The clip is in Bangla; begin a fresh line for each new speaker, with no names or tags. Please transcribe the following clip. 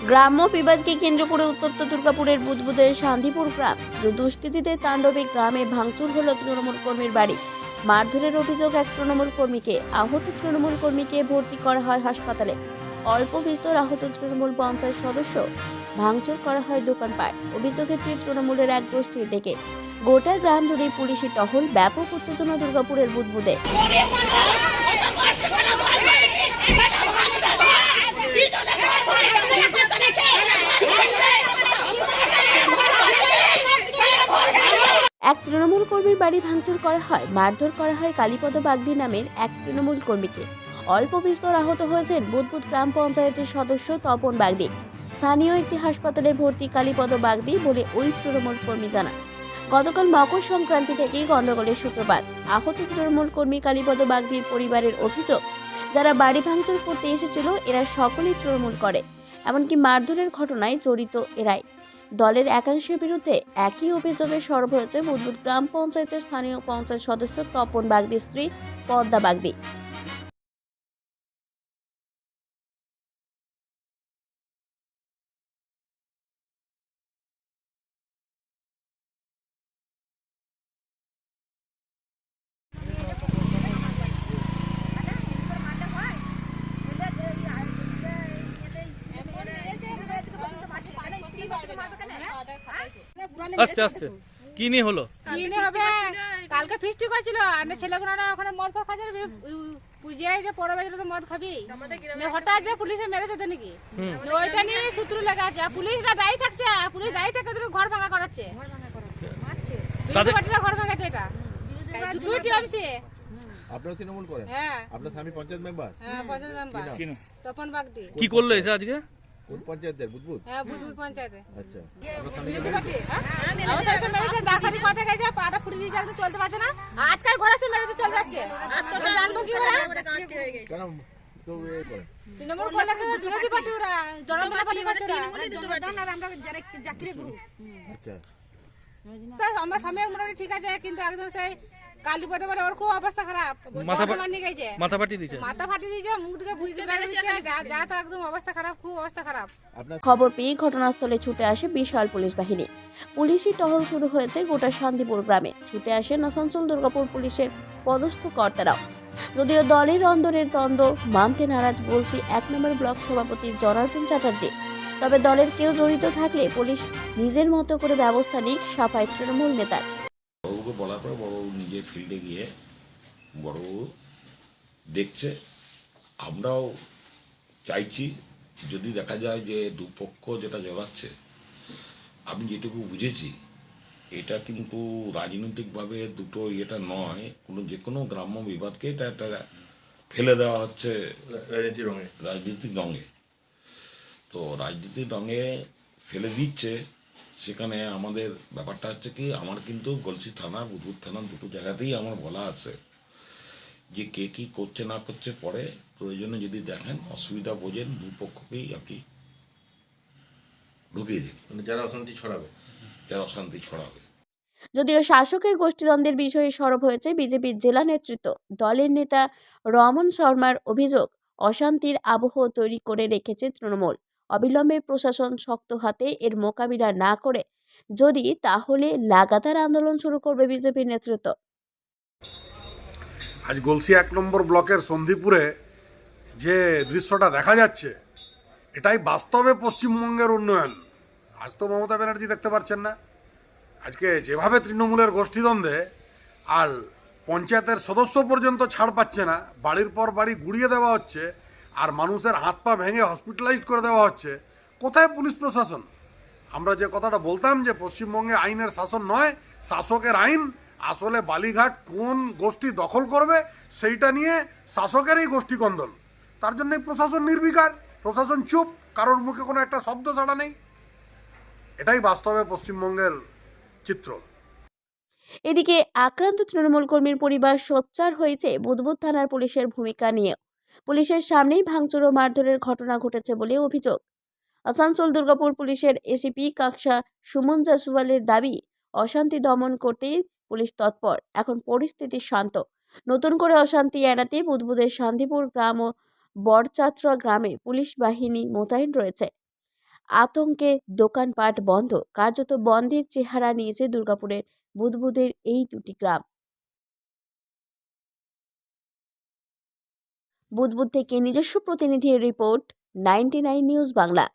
গ্রাম্য বিবাদকে কেন্দ্র করে উত্তপ্ত দুর্গাপুরের বুদবুদের শান্তিপুর গ্রাম। দুষ্কৃতীদের তাণ্ডবে গ্রামে ভাঙচুর হলো তৃণমূল কর্মীর বাড়ি। মারধরের অভিযোগ এক তৃণমূল কর্মীকে। আহত তৃণমূল কর্মীকে ভর্তি করা হয় হাসপাতালে। অল্প বিস্তর আহত তৃণমূল পঞ্চায়েত সদস্য। ভাঙচুর করা হয় দোকানপাট। অভিযোগের তীর তৃণমূলের এক গোষ্ঠীর দিকে। গোটা গ্রাম জুড়ে পুলিশি টহল। ব্যাপক উত্তেজনা দুর্গাপুরের বুদবুদে। এক তৃণমূল কর্মীর বাড়ি ভাঙচুর করা হয়। মারধর করা হয় কালীপদ বাগদি নামের এক তৃণমূল কর্মীকে। অল্প বিস্তর আহত হয়েছেন বুদবুদ গ্রাম পঞ্চায়েতের সদস্য তপন বাগদি। স্থানীয় একটি হাসপাতালে ভর্তি কালীপদ বাগদি বলে ওই তৃণমূল কর্মী জানান। গতকাল মকর সংক্রান্তি থেকেই গন্ডগোলের সূত্রপাত। আহত তৃণমূল কর্মী কালীপদ বাগদির পরিবারের অভিযোগ, যারা বাড়ি ভাঙচুর করতে এসেছিল এরা সকলেই তৃণমূল করে। এমনকি মারধরের ঘটনায় জড়িত এরাই। দলের একাংশের বিরুদ্ধে একই অভিযোগে সরব হয়েছে বুদবুদ গ্রাম পঞ্চায়েতের স্থানীয় পঞ্চায়েত সদস্য তপন বাগদির স্ত্রী পদ্মা বাগদি।
আস্তে আস্তে কি নিয়ে হলো?
কি নিয়ে হবে? কালকে ফিস্টি করেছিল আর ছেলেগুলো ওখানে মদ খাচ্ছে, পুজে যে পড়া বাজলো তো মদ খাবি, হঠাৎ যে পুলিশে মেরেছে তো নাকি, ওইটা নিয়ে সূত্র লেখা আছে। পুলিশরা দায়ী থাকছে, পুলিশ দায়ী থাকে ঘর ভাঙা করাচ্ছে, ঘর ভাঙাচ্ছে। এটা দুটোই টিএমসি।
আপনারা তৃণমূল করেন?
হ্যাঁ।
আপনার স্বামী পঞ্চায়েত মেম্বার?
হ্যাঁ, পঞ্চায়েত মেম্বার তপন বাগদি।
কি করলো এসে আজকে?
কোন পঞ্চায়েতের? বুদবুদ?
হ্যাঁ, বুদবুদ পঞ্চায়েতে।
আচ্ছা,
ডাক্তারি কথা গেছে, পাটা ফুটে দিয়েছে, একদম চলতে পারছে না। আজকাল ঘোড়া সে মেরেছে চলে যাচ্ছে, জানবো কি ওরা?
কেন তো এ করে?
তৃণমূল করলে বিরোধী পার্টি ওরা জনতা পার্টি করছে না।
আচ্ছা,
তো আমার স্বামী মোটামুটি ঠিক আছে, কিন্তু একদম সেই কালীপদে বলে ওর খুব অবস্থা খারাপ,
মাথা ফাটি দিয়েছে,
মাথা ফাটি দিয়েছে, মুখ থেকে বুঝতে পেরেছে, যা তো একদম অবস্থা খারাপ, খুব অবস্থা খারাপ।
খবর পেয়ে ঘটনাস্থলে ছুটে আসে বিশাল পুলিশ বাহিনী। পুলিশি টহল শুরু হয়েছে গোটা শান্তিপুর গ্রামে। ছুটে আসেন আসানসোল দুর্গাপুর পুলিশের পদস্থ কর্তারাও। যদিও দলের অন্দরের দ্বন্দ্ব মানতে নারাজ বলছি ১ নম্বর ব্লক সভাপতি জনার্দন চ্যাটার্জি। তবে দলের কেউ জড়িত থাকলে পুলিশ নিজের মতো করে ব্যবস্থা নিক, সাফাই তৃণমূল নেতার।
বড়বাবুকে বলার পর বড়বাবু নিজে ফিল্ডে গিয়ে বড়বাবু দেখছে। আমরাও চাইছি যদি দেখা যায় যে দুপক্ষ যেটা জড়াচ্ছে, আমি যেটুকু বুঝেছি এটা কিন্তু রাজনৈতিকভাবে দুটো এটা নয়, যে কোনো গ্রাম্য বিবাদকে এটা একটা ফেলে দেওয়া হচ্ছে রাজনীতিক রঙে। তো রাজনীতির রঙে ফেলে দিচ্ছে। সেখানে আমাদের ব্যাপারটা হচ্ছে কি, আমার কিন্তু গলসি থানা, বুদবুদ থানা দুটো জায়গাতেই আমার বলা আছে যে কে কী করছে না করছে, পরে প্রয়োজনে যদি দেখেন অসুবিধা বোঝেন দুপক্ষকেই আপনি ঢুকিয়ে দিন,
যারা অশান্তি ছড়াবে।
যদিও শাসকের গোষ্ঠীদ্বন্দ্বের বিষয়ে সরব হয়েছে বিজেপির জেলা নেতৃত্ব। দলের নেতা রমন শর্মার অভিযোগ, অশান্তির আবহ তৈরি করে রেখেছে তৃণমূল। অবিলম্বে প্রশাসন শক্ত হাতে এর মোকাবিলা না করে যদি তাহলে লাগাতার আন্দোলন শুরু করবে বিজেপির নেতৃত্ব।
আজ গলসি ১ নম্বর ব্লকের সন্ধিপুরে যে দৃশ্যটা দেখা যাচ্ছে, এটাই বাস্তবে পশ্চিমবঙ্গের উন্নয়ন। আজ তো মমতা ব্যানার্জি দেখতে পাচ্ছেন না। আজকে যেভাবে তৃণমূলের গোষ্ঠীদ্বন্দ্বে আর পঞ্চায়েতের সদস্য পর্যন্ত ছাড় পাচ্ছে না, বাড়ির পর বাড়ি গুড়িয়ে দেওয়া হচ্ছে, আর মানুষের হাত পা ভেঙে হসপিটালাইজ করে দেওয়া হচ্ছে, কোথায় পুলিশ প্রশাসন? আমরা যে কথাটা বলতাম যে পশ্চিমবঙ্গে আইনের শাসন নয়, শাসকের আইন, আসলে বালিঘাট কোন গোষ্ঠী দখল করবে সেইটা নিয়ে শাসকেরই গোষ্ঠী কন্দল। তার জন্যই প্রশাসন নির্বিকার, প্রশাসন চুপ, কারোর মুখে কোনো একটা শব্দ ছাড়া নেই। এটাই বাস্তবে পশ্চিমবঙ্গের চিত্র।
এদিকে আক্রান্ত তৃণমূল কর্মীর পরিবার সোচ্চার হয়েছে বুদবুদ থানার পুলিশের ভূমিকা নিয়ে। পুলিশের সামনেই ভাঙচুর ও মারধরের ঘটনা ঘটেছে বলে অভিযোগ। আসানসোল দুর্গাপুর পুলিশের এসিপি কাকসা সুমন জাসওয়ালের দাবি, অশান্তি দমন করতেই পুলিশ তৎপর। এখন পরিস্থিতি শান্ত। নতুন করে অশান্তি এড়াতে বুদবুদের শান্তিপুর গ্রাম ও বড়চাত্রা গ্রামে পুলিশ বাহিনী মোতায়েন রয়েছে। আতঙ্কে দোকানপাট বন্ধ, কার্যত বন্ধের চেহারা নিয়েছে দুর্গাপুরের বুদবুদের এই দুটি গ্রাম। বুদবুদ থেকে নিজস্ব প্রতিনিধির রিপোর্ট, 99 নিউজ বাংলা।